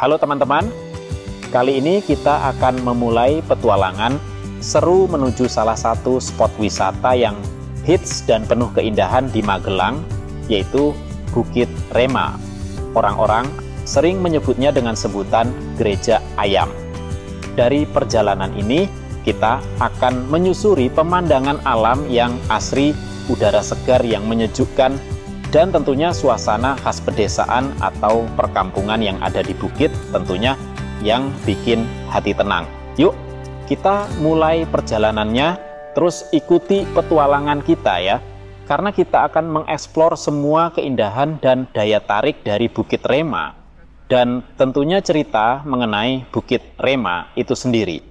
Halo teman-teman, kali ini kita akan memulai petualangan seru menuju salah satu spot wisata yang hits dan penuh keindahan di Magelang, yaitu Bukit Rema. Orang-orang sering menyebutnya dengan sebutan Gereja Ayam. Dari perjalanan ini, kita akan menyusuri pemandangan alam yang asri, udara segar yang menyejukkan, dan tentunya suasana khas pedesaan atau perkampungan yang ada di bukit, tentunya yang bikin hati tenang. Yuk, kita mulai perjalanannya, terus ikuti petualangan kita ya. Karena kita akan mengeksplor semua keindahan dan daya tarik dari Bukit Rema. Dan tentunya cerita mengenai Bukit Rema itu sendiri.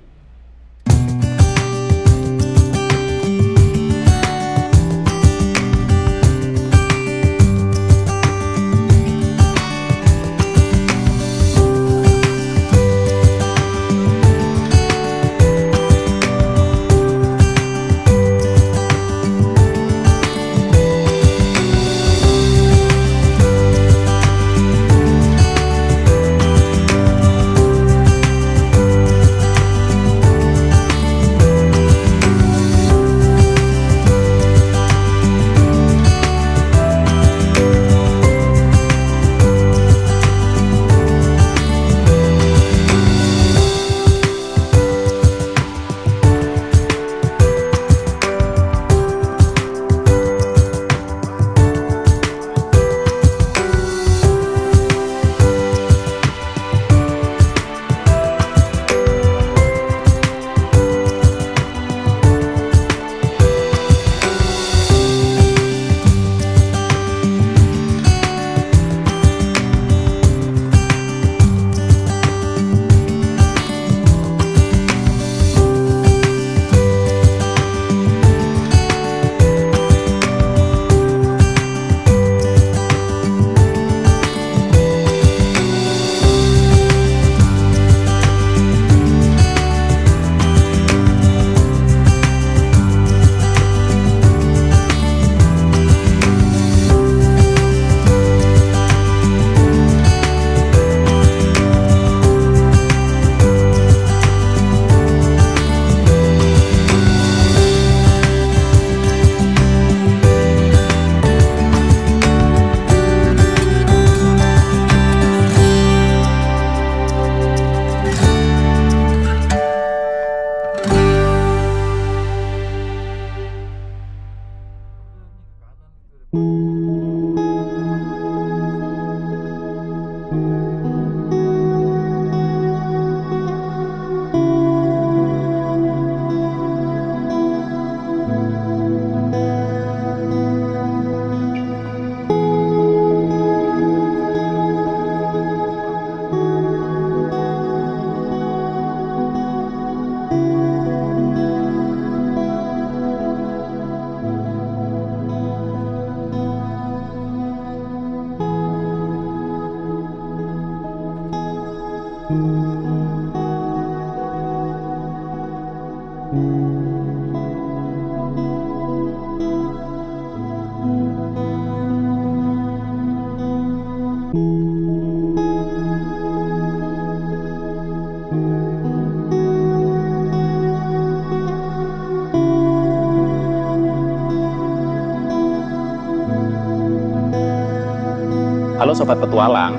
Halo Sobat Petualang,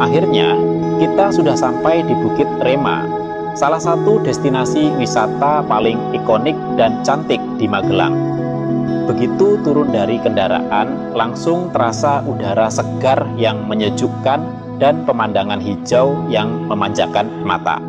akhirnya kita sudah sampai di Bukit Rema, salah satu destinasi wisata paling ikonik dan cantik di Magelang. Begitu turun dari kendaraan, langsung terasa udara segar yang menyejukkan dan pemandangan hijau yang memanjakan mata.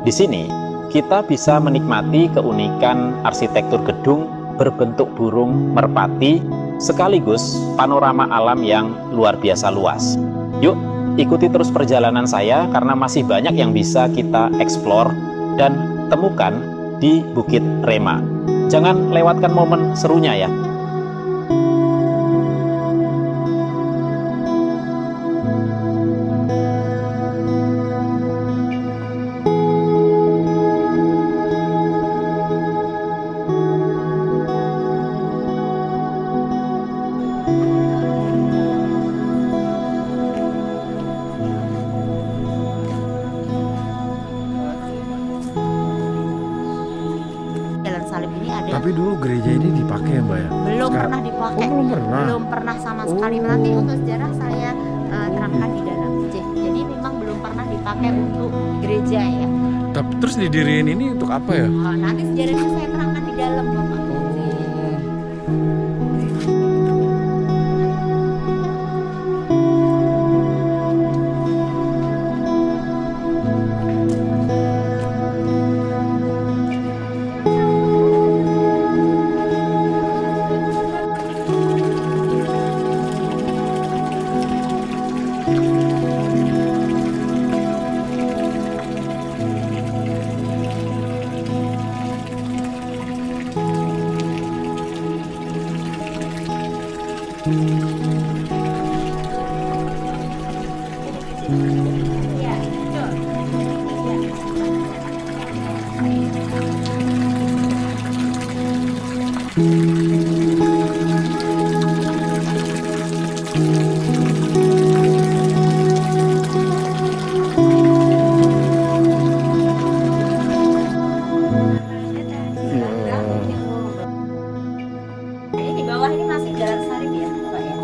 Di sini, kita bisa menikmati keunikan arsitektur gedung berbentuk burung merpati, sekaligus panorama alam yang luar biasa luas. Yuk, ikuti terus perjalanan saya karena masih banyak yang bisa kita eksplor dan temukan di Bukit Rema. Jangan lewatkan momen serunya ya. gereja ini dipakai ya Mbak ya? Belum pernah dipakai. Oh, belum pernah. Belum pernah sama sekali. Nanti untuk sejarah saya terangkan di dalam. Jadi memang belum pernah dipakai untuk gereja ya. Tapi terus didiriin ini untuk apa ya? Nanti sejarahnya saya terangkan di dalam Bapak.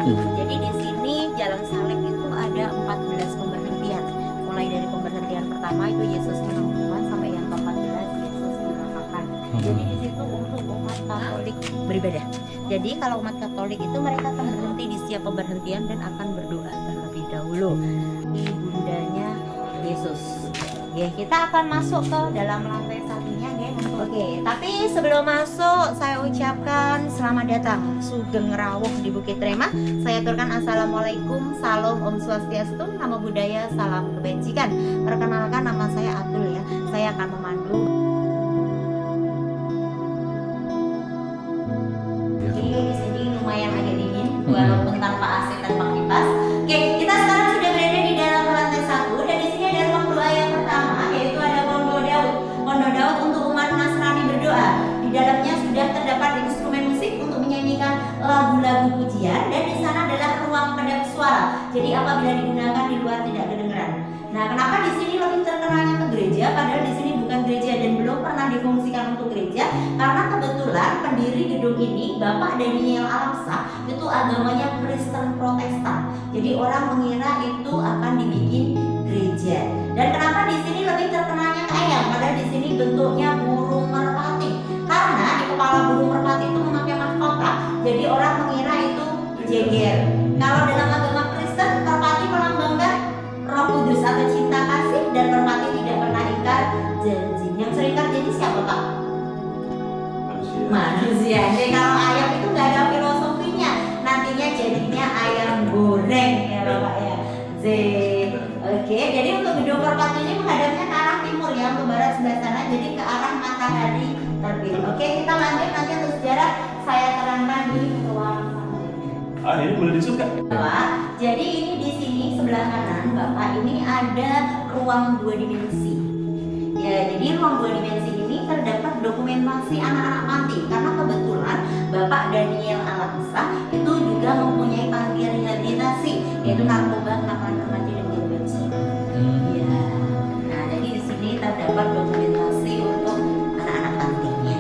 Jadi di sini Jalan Salib itu ada 14 pemberhentian. Mulai dari pemberhentian pertama itu Yesus menemukan sampai yang ke-14 Yesus menamakan. Jadi di situ untuk umat Katolik beribadah. Jadi kalau umat Katolik itu mereka akan berhenti di setiap pemberhentian dan akan berdoa terlebih dahulu. Ibundanya Yesus. Ya, kita akan masuk ke dalam lantai satunya ya. Oke, tapi sebelum masuk saya ucapkan selamat datang Sugeng Rawuh di Bukit Rema. Saya aturkan assalamualaikum, salam, om swastiastu, namo buddhaya, salam kebajikan. Perkenalkan, nama saya Atul ya. Saya akan memandu. Ini di sini lumayan agak dingin walaupun tanpa AC, tanpa kipas. Oke, kita sekarang sudah berada di dalam lantai 1 dan di sini ada ruang doa yang pertama, yaitu ada Pondok Daud. Pondok Daud untuk umat Nasrani berdoa. Di dalamnya sudah terdapat instrumen musik untuk menyanyikan lagu-lagu pujian dan di sana adalah ruang kedap suara. Jadi apabila digunakan di luar tidak kedengeran. Nah, kenapa di sini lebih terkenalnya ke gereja padahal di sini bukan gereja dan belum pernah difungsikan untuk gereja? Karena kebetulan pendiri gedung ini Bapak Daniel Alamsah itu agamanya Kristen Protestan. Jadi orang mengira itu akan dibikin gereja. Dan kenapa di sini lebih terkenalnya ke ayam? Padahal di sini bentuknya burung merpati. Karena di kepala burung merpati itu memakai mahkota. Jadi orang mengira itu jeger. Kalau dalam agama Kristen, merpati melambangkan Roh Kudus atau cinta kasih dan merpati tidak pernah ingkar janji. Yang sering ingkar janji siapa Pak? Manusia. Jadi kalau ayam itu nggak ada filosofinya. Nantinya jadinya ayam goreng ya Bapak ya. Oke, jadi untuk gedung merpati ini menghadapnya ke arah timur ya, untuk barat sebelah sana, jadi ke arah matahari terbit. Oke, kita lanjut nanti untuk sejarah saya terangkan di ruang ini boleh disuka. Jadi ini di sini sebelah kanan Bapak ini ada ruang 2 dimensi. Ya, jadi ruang 2 dimensi ini terdapat dokumentasi anak-anak panti karena kebetulan Bapak Daniel Alamsah itu juga mempunyai panti rehabilitasi yaitu narkoba, kenakalan remaja dan gangguan jiwa. Ya. Nah, jadi di sini terdapat dokumentasi untuk anak-anak pantinya.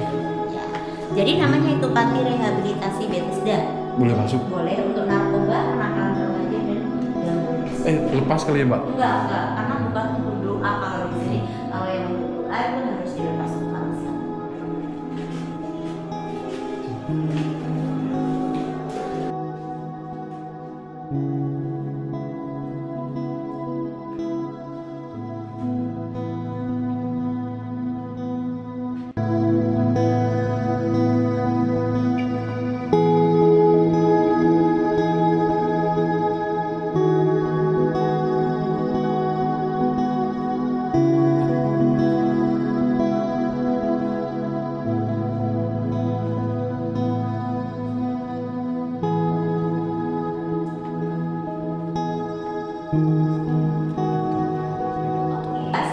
Ya. Jadi namanya itu panti rehabilitasi Bethesda. Boleh masuk? Boleh untuk narkoba, kenakalan remaja dan gangguan jiwa. Lepas kali ya Mbak? Enggak, karena bukan untuk doa kalau di sini. Kalau yang untuk doa itu harus dilepas ke bangsa.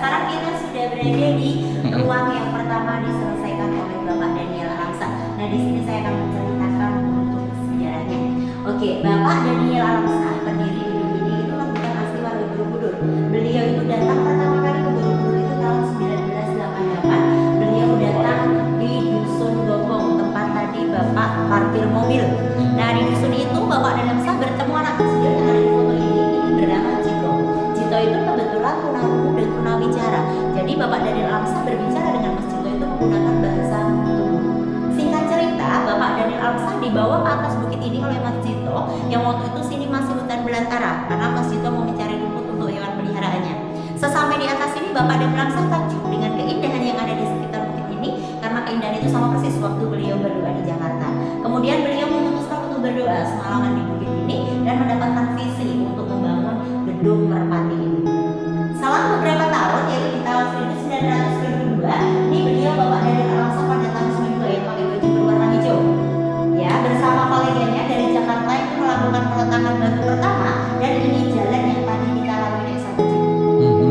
Sekarang kita sudah berada di ruang yang pertama diselesaikan oleh Bapak Daniel Alamsah. Nah, di sini saya akan menceritakan untuk sejarahnya. Oke, Bapak Daniel Alamsah pendiri gedung ini itu kan bukan asli warga Borobudur. Beliau itu datang pertama kali ke Borobudur itu tahun 1988. Beliau datang di Dusun Gopong, tempat tadi parkir mobil. Nah di dusun itu Bapak dan Lamsa bertemu anak kecil yang ada di foto ini bernama Cito. Cito itu kebetulan tunarungu dan tunawicara. Jadi Bapak Daniel Alamsa berbicara dengan Mas Cito itu menggunakan bahasa tubuh. Singkat cerita, Bapak Daniel Alamsa dibawa ke atas bukit ini oleh Mas Cito yang waktu itu sini masih hutan belantara karena Mas Cito mau mencari rumput untuk hewan peliharaannya. Sesampai di atas ini Bapak Daniel Alamsa takjub dengan keindahan yang ada di sekitar bukit ini karena keindahan itu sama persis waktu beliau berdoa di Jakarta. Kemudian beliau memutuskan untuk berdoa semalaman di bukit ini dan mendapatkan visi untuk membangun gedung merpati ini. Selang beberapa tahun, yaitu di tahun 1992, ini beliau Bapak Daniel Alamsa pada tahun 92 ya pakai baju berwarna hijau. Ya, bersama koleganya dari Jakarta itu melakukan peletakan batu pertama dan ini jalan yang tadi kita lalui di Desa Kucing.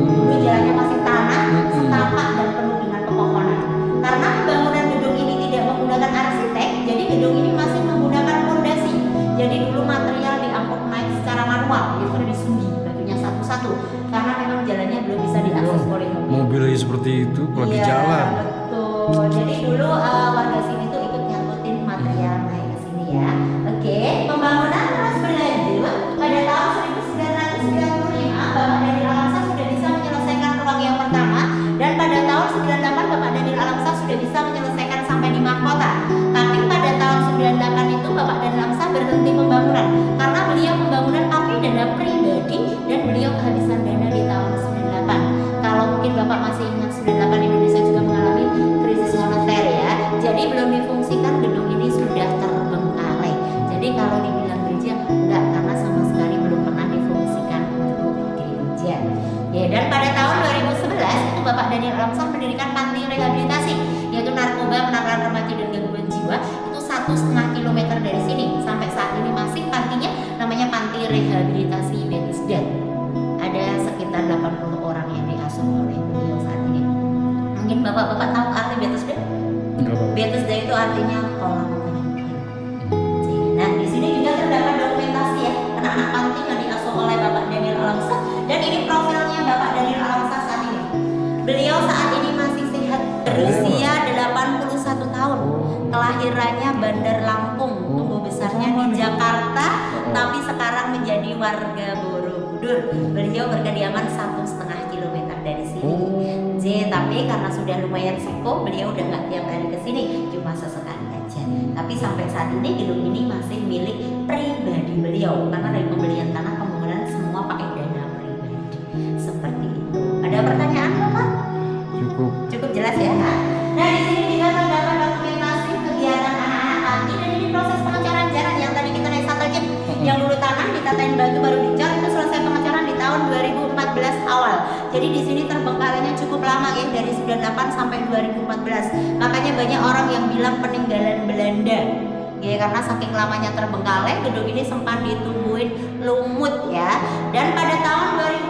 Dulu jalannya masih tanah, setapak dan penuh dengan pepohonan. Karena pembangunan gedung ini tidak menggunakan arsitek, jadi gedung ini masih menggunakan fondasi. Jadi dulu material diangkut naik secara manual, yaitu disugi batunya satu-satu. Karena memang jalannya belum bisa diakses oleh mobil. Mobilnya seperti itu lagi jalan. Betul. Jadi dulu warga sini tuh ikut nyangkutin material naik ke sini ya. Oke, pembangunan terus berlanjut. Pada tahun 1995 Bapak Daniel Alamsa sudah bisa menyelesaikan ruang yang pertama dan pada tahun 98 Bapak Daniel Alamsa sudah bisa menyelesaikan sampai di mahkota. Tapi pada tahun 98 itu Bapak Daniel Alamsa berhenti pembangunan karena beliau pembangunan pakai dana pribadi dan beliau kehabisan dana di tahun 98. Kalau mungkin Bapak masih ingat 98 Indonesia juga mengalami krisis moneter ya. Jadi belum difungsikan gedung ini sudah terbengkalai. Jadi kalau dibilang gereja enggak karena sama sekali belum pernah difungsikan untuk gereja. Ya dan pada tahun 2011 itu Bapak Daniel Alamsa mendirikan panti rehabilitasi yaitu narkoba, penangkalan remaja dan gangguan jiwa itu 1,5 kilometer dari sini. Sampai saat ini masih pantinya namanya Panti Rehabilitasi Bethesda. Ada sekitar 80 orang yang diasuh oleh beliau saat ini. Mungkin bapak-bapak tahu arti Bethesda? Bethesda itu artinya kolam penyembuhan. Nah di sini juga terdapat dokumentasi ya anak-anak panti yang diasuh oleh Bapak Daniel Alamsa dan ini profilnya Bapak Daniel Alamsa saat ini. Beliau saat ini masih sehat, berusia 81 tahun. Kelahirannya Bandar Lampung, tumbuh besarnya di Jakarta, tapi sekarang menjadi warga Borobudur. Beliau berkediaman 1,5 kilometer dari sini. Tapi karena sudah lumayan siko, beliau udah nggak tiap hari ke sini, cuma sesekali aja. Tapi sampai saat ini gedung ini masih milik pribadi beliau karena dari pembelian tanah pembangunan semua pakai dana pribadi. Seperti itu. Ada pertanyaan Bapak? Cukup jelas ya. Nah di sini juga terdapat dokumentasi kegiatan anak-anak panti dan ini proses pengecoran jalan yang tadi kita naik satu jeep yang dulu tanah ditatain batu baru dicor itu selesai pengecoran di tahun 2014 awal. Jadi di sini terbengkalainya cukup lama ya dari 98 sampai 2014. Makanya banyak orang yang bilang peninggalan Belanda. Ya karena saking lamanya terbengkalai gedung ini sempat ditumbuhin lumut ya. Dan pada tahun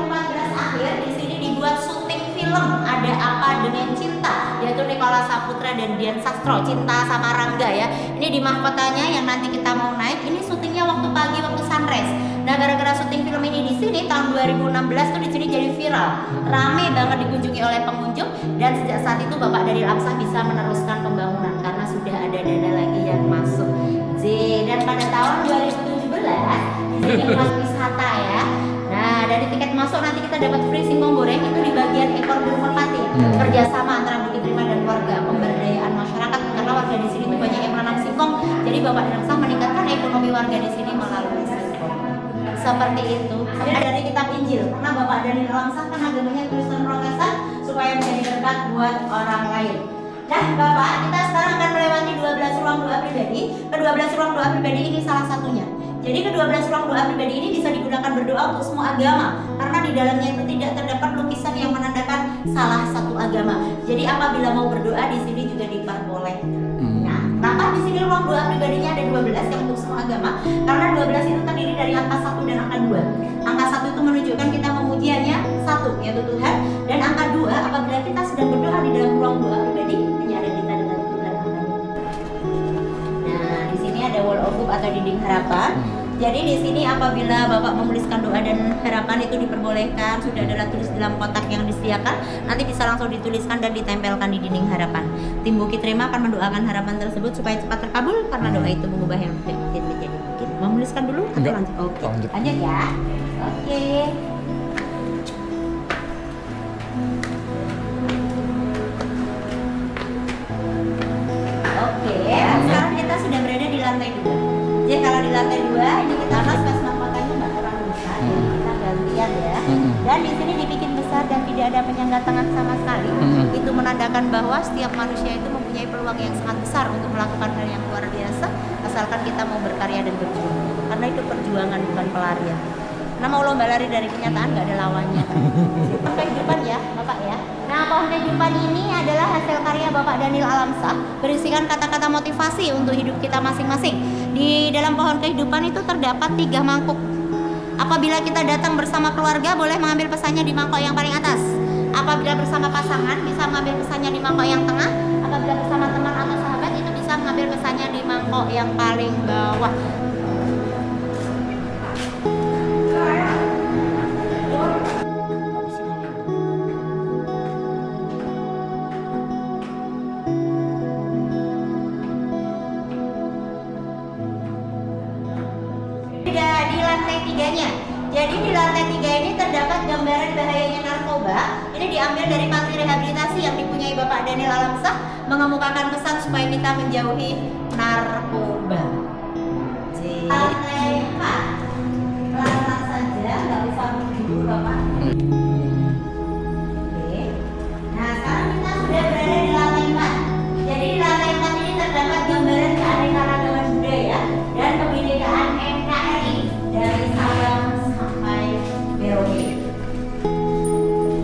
2014 akhir di sini dibuat syuting film Ada Apa Dengan Cinta yaitu Nicholas Saputra dan Dian Sastro, Cinta sama Rangga ya. Ini di mahkotanya yang nanti kita mau naik. Ini syutingnya waktu pagi waktu sunrise. Nah gara-gara syuting film ini di sini tahun 2016 tuh di sini jadi viral, rame banget dikunjungi oleh pengunjung dan sejak saat itu Bapak Daniel Alamsa bisa meneruskan pembangunan karena sudah ada dana lagi yang masuk. Dan pada tahun 2017 di sini kelas wisata ya. Nah dari tiket masuk nanti kita dapat free singkong goreng itu di bagian ekor burung merpati. Kerjasama antara Bukit Terima dan warga, pemberdayaan masyarakat karena warga di sini tuh banyak yang menanam singkong. Jadi Bapak Daniel Alamsa meningkatkan ekonomi warga di sini melalui singkong. Seperti itu. Ada dari kitab Injil karena Bapak Daniel Alamsa kan agamanya Kristen Protestan supaya menjadi berkat buat orang lain. Nah Bapak, kita sekarang akan melewati 12 ruang doa pribadi. Ke-12 ruang doa pribadi ini salah satunya. Jadi ke-12 ruang doa pribadi ini bisa digunakan berdoa untuk semua agama karena di dalamnya itu tidak terdapat lukisan yang menandakan salah satu agama. Jadi apabila mau berdoa di sini juga diperbolehkan. Nah, kenapa di sini ruang doa pribadinya ada 12 yang untuk semua agama? Karena 12 itu terdiri dari angka 1 dan angka 2. Angka 1 itu menunjukkan kita memujiannya 1 yaitu Tuhan, dan angka 2 apabila kita sedang berdoa di dalam ruang doa pribadi hanya ada kita dengan Tuhan. Nah, di sini ada wall of hope atau dinding harapan. Jadi di sini apabila Bapak menuliskan doa dan harapan itu diperbolehkan, sudah adalah tulis dalam kotak yang disediakan, nanti bisa langsung dituliskan dan ditempelkan di dinding harapan. Tim Bukit Rema akan mendoakan harapan tersebut supaya cepat terkabul karena doa itu mengubah yang mungkin menjadi mungkin. Mau menuliskan dulu atau Enggak. lanjut? Oke. Lanjut. Lanjut ya. Oke. Oke, sekarang kita sudah berada di lantai 2. Jadi kalau di lantai 2 ini kita mas mahkotanya nggak terlalu besar, jadi kita gantian ya. Dan di sini dibikin besar dan tidak ada penyangga tangan sama sekali. Itu menandakan bahwa setiap manusia itu mempunyai peluang yang sangat besar untuk melakukan hal yang luar biasa, asalkan kita mau berkarya dan berjuang. Karena itu perjuangan bukan pelarian. Nah, mau lomba lari dari kenyataan nggak ada lawannya. Pohon kehidupan ya, Bapak ya. Nah, pohon kehidupan ini adalah hasil karya Bapak Daniel Alamsyah, berisikan kata-kata motivasi untuk hidup kita masing-masing. Di dalam pohon kehidupan itu terdapat 3 mangkuk. Apabila kita datang bersama keluarga, boleh mengambil pesannya di mangkok yang paling atas. Apabila bersama pasangan, bisa mengambil pesannya di mangkok yang tengah. Apabila bersama teman atau sahabat, itu bisa mengambil pesannya di mangkok yang paling bawah. Di lantai 3-nya. Jadi di lantai 3 ini terdapat gambaran bahayanya narkoba. Ini diambil dari panti rehabilitasi yang dipunyai Bapak Daniel Alamsyah, mengemukakan pesan supaya kita menjauhi narkoba. Lantai 4. Pelan-pelan saja, nggak usah buru-buru Bapak. Oke. Nah, sekarang kita sudah berada di lantai 4. Jadi di lantai 4 ini terdapat gambaran keanekaragaman budaya dan kebinekaan NKRI dari Sabang sampai Merauke.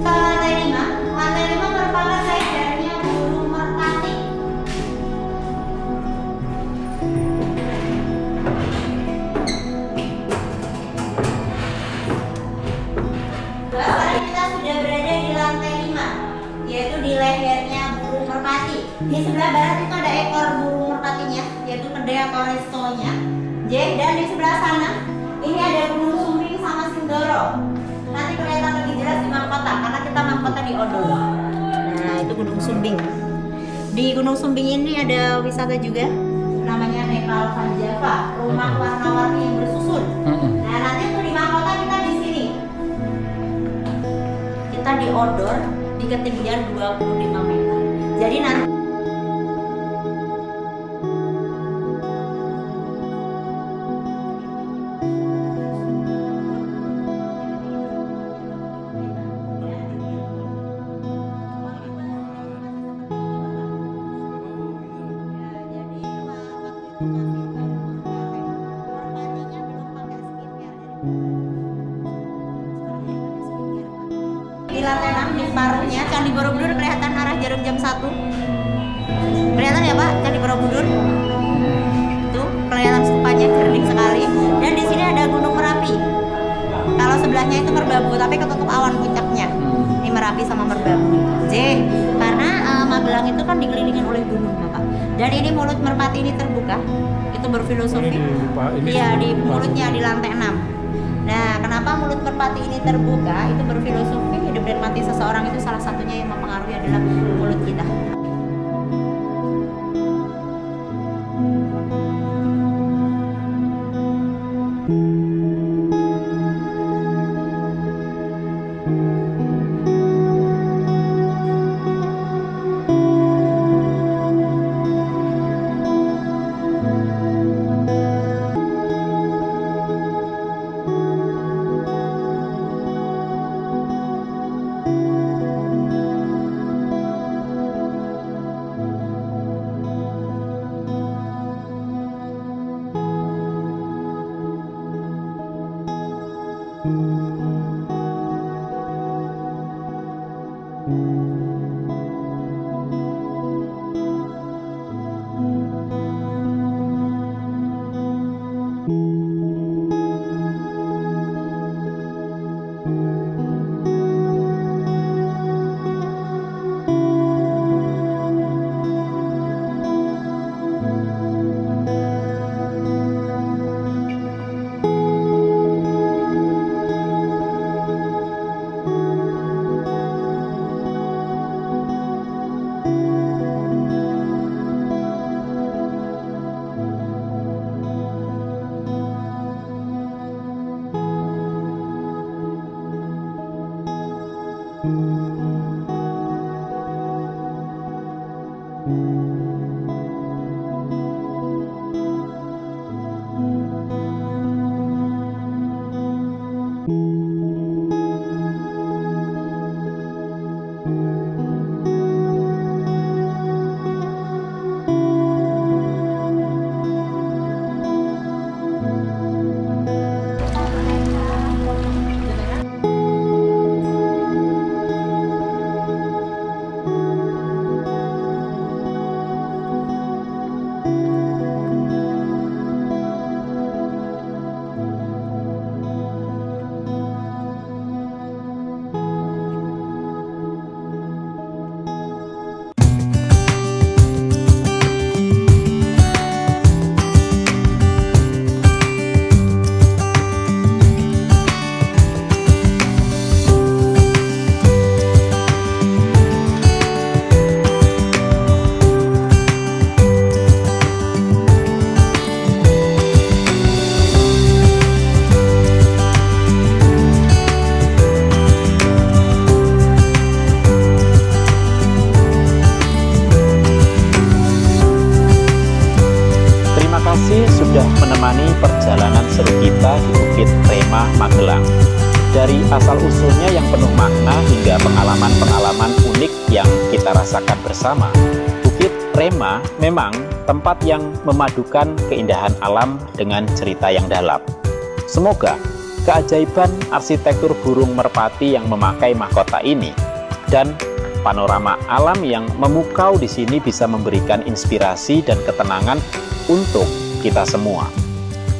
Lantai 5 merupakan lehernya burung merpati. Sekarang kita sudah berada di lantai 5, yaitu di lehernya burung merpati. Di sebelah barat itu ada ekor burung merpatinya, yaitu kedai atau restonya. Dan di sebelah sana ini ada Gunung Sumbing sama Sindoro. Nanti kelihatan lebih jelas di mahkota karena kita mahkota di odol. Nah, itu Gunung Sumbing. Di Gunung Sumbing ini ada wisata juga, namanya Nepal Van Java, rumah warna-warni yang bersusun. Nah, nanti tuh di mahkota kita di sini. Kita di odor di ketinggian 25 meter. Jadi nanti di lantai 6 di paruhnya Candi Borobudur kelihatan arah jarum jam 1. Kelihatan ya Pak, Candi Borobudur. Itu kelihatan stupanya jernih sekali. Dan di sini ada Gunung Merapi. Kalau sebelahnya itu Merbabu, tapi ketutup awan puncaknya. Ini Merapi sama Merbabu. Karena Magelang itu kan dikelilingi oleh gunung Bapak. Dan ini mulut merpati ini terbuka. Itu berfilosofi. Iya, di mulutnya di lantai 6. Nah, kenapa mulut merpati ini terbuka? Itu berfilosofi hidup dan mati seseorang itu salah satunya yang mempengaruhi adalah mulut kita. sudah menemani perjalanan seru kita di Bukit Prema Magelang. Dari asal-usulnya yang penuh makna hingga pengalaman-pengalaman unik yang kita rasakan bersama, Bukit Prema memang tempat yang memadukan keindahan alam dengan cerita yang dalam. Semoga keajaiban arsitektur burung merpati yang memakai mahkota ini dan panorama alam yang memukau di sini bisa memberikan inspirasi dan ketenangan untuk kita semua.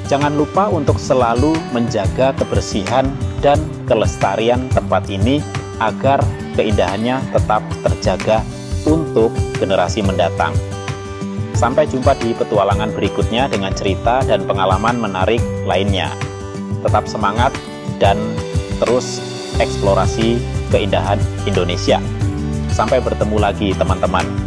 Jangan lupa untuk selalu menjaga kebersihan dan kelestarian tempat ini agar keindahannya tetap terjaga untuk generasi mendatang. Sampai jumpa di petualangan berikutnya dengan cerita dan pengalaman menarik lainnya. Tetap semangat dan terus eksplorasi keindahan Indonesia. Sampai bertemu lagi teman-teman.